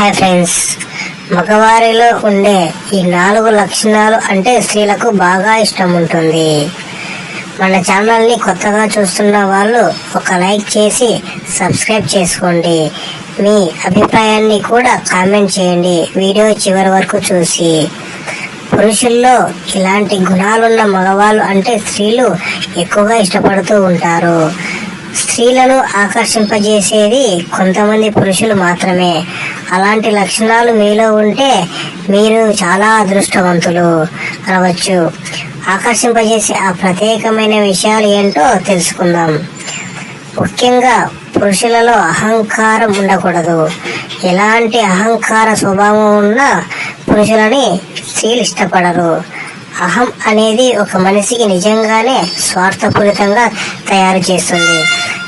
Hi friends, మగవారిలో ఉండే ఈ 4 లక్షణాలు అంటే స్త్రీలకు బాగా ఇష్టం ఉంటుంది. మన ఛానల్ని కొత్తగా చూస్తున్న వాళ్ళు ఒక లైక్ చేసి సబ్స్క్రైబ్ చేసుకోండి. మీ అభిప్రాయాన్ని కూడా కామెంట్ చేయండి వీడియో చివరి వరకు చూసి. పురుషుల్లో ఇలాంటి గుణాలున్న మగవాళ్ళు అంటే స్త్రీలు ఎక్కువగా ఇష్టపడుతూ ఉంటారు. స్త్రీలను ఆకర్షింపజేసేది కొంతమంది పురుషులు మాత్రమే. అలాంటి లక్షణాలు మీలో ఉంటే మీరు చాలా అదృష్టవంతులు అనవచ్చు. ఆకర్షింపజేసే ఆ ప్రత్యేకమైన విషయాలు ఏంటో తెలుసుకుందాం. ముఖ్యంగా పురుషులలో అహంకారం ఉండకూడదు. ఎలాంటి అహంకార స్వభావం ఉన్న పురుషులని స్త్రీలు ఇష్టపడరు. అహం అనేది ఒక మనిషికి నిజంగానే స్వార్థపూరితంగా తయారు చేస్తుంది.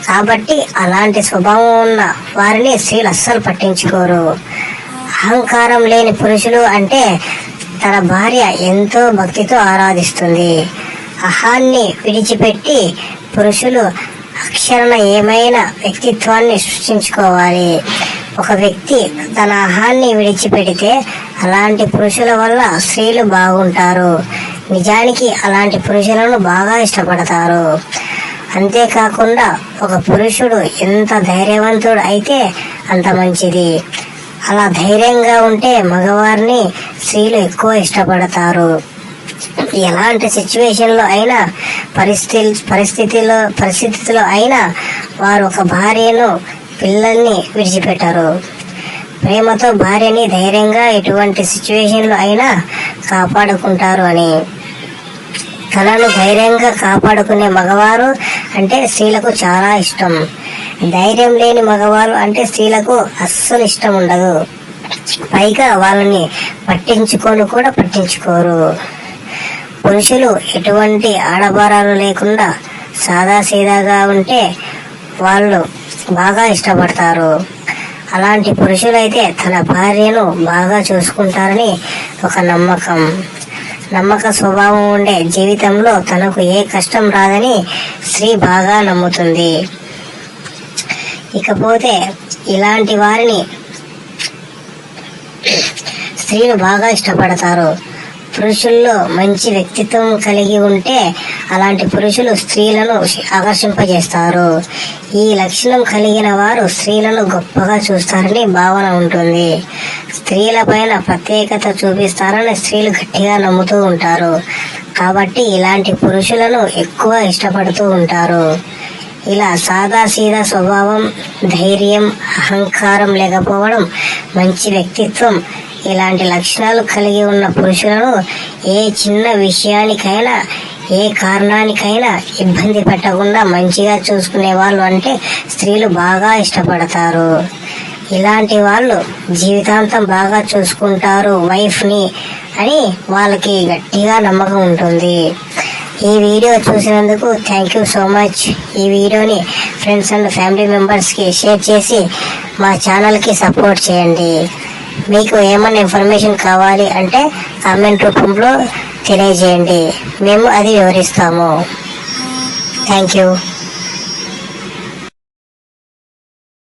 కాబట్టి అలాంటి స్వభావం ఉన్న వారిని స్త్రీలు అస్సలు పట్టించుకోరు. అహంకారం లేని పురుషులు అంటే తన భార్య ఎంతో భక్తితో ఆరాధిస్తుంది. అహాన్ని విడిచిపెట్టి పురుషులు అక్షరణ ఏమైనా వ్యక్తిత్వాన్ని సృష్టించుకోవాలి. ఒక వ్యక్తి తన అహాన్ని విడిచిపెడితే అలాంటి పురుషుల వల్ల స్త్రీలు బాగుంటారు. నిజానికి అలాంటి పురుషులను బాగా ఇష్టపడతారు. అంతేకాకుండా ఒక పురుషుడు ఎంత ధైర్యవంతుడు అయితే అంత మంచిది. అలా ధైర్యంగా ఉంటే మగవారిని స్త్రీలు ఎక్కువ ఇష్టపడతారు. ఎలాంటి సిచ్యువేషన్లో అయినా పరిస్థితిలో అయినా వారు ఒక భార్యను పిల్లల్ని విడిచిపెట్టారు. ప్రేమతో భార్యని ధైర్యంగా ఎటువంటి సిచ్యువేషన్లో అయినా కాపాడుకుంటారు అని. తనను ధైర్యంగా కాపాడుకునే మగవారు అంటే స్త్రీలకు చాలా ఇష్టం. ధైర్యం లేని మగవారు అంటే స్త్రీలకు అస్సలు ఇష్టం ఉండదు. పైగా వాళ్ళని పట్టించుకోరు. పురుషులు ఎటువంటి ఆడభారాలు లేకుండా సాదాసీదాగా ఉంటే వాళ్ళు బాగా ఇష్టపడతారు. అలాంటి పురుషులైతే తన భార్యను బాగా చూసుకుంటారని ఒక నమ్మక స్వభావం ఉండే జీవితంలో తనకు ఏ కష్టం రాదని స్త్రీ బాగా నమ్ముతుంది. ఇకపోతే ఇలాంటి వారిని స్త్రీలు బాగా ఇష్టపడతారు. పురుషుల్లో మంచి వ్యక్తిత్వం కలిగి ఉంటే అలాంటి పురుషులు స్త్రీలను ఆకర్షింపజేస్తారు. ఈ లక్షణం కలిగిన వారు స్త్రీలను గొప్పగా చూస్తారని భావన ఉంటుంది. స్త్రీల పైన ప్రత్యేకత చూపిస్తారని స్త్రీలు గట్టిగా నమ్ముతూ ఉంటారు. కాబట్టి ఇలాంటి పురుషులను ఎక్కువ ఇష్టపడుతూ ఉంటారు. ఇలా సాదాసీదా స్వభావం, ధైర్యం, అహంకారం లేకపోవడం, మంచి వ్యక్తిత్వం ఇలాంటి లక్షణాలు కలిగి ఉన్న పురుషులను ఏ చిన్న విషయానికైనా ఏ కారణానికైనా ఇబ్బంది పెట్టకుండా మంచిగా చూసుకునే వాళ్ళు అంటే స్త్రీలు బాగా ఇష్టపడతారు. ఇలాంటి వాళ్ళు జీవితాంతం బాగా చూసుకుంటారు వైఫ్ని అని వాళ్ళకి గట్టిగా నమ్మకం ఉంటుంది. ఈ వీడియో చూసినందుకు థ్యాంక్ యూ సో మచ్. ఈ వీడియోని ఫ్రెండ్స్ అండ్ ఫ్యామిలీ మెంబర్స్కి షేర్ చేసి మా ఛానల్కి సపోర్ట్ చేయండి. మీకు ఏమైనా ఇన్ఫర్మేషన్ కావాలి అంటే కామెంట్ రూపంలో తెలియజేయండి, మేము అది వివరిస్తాము. Thank you.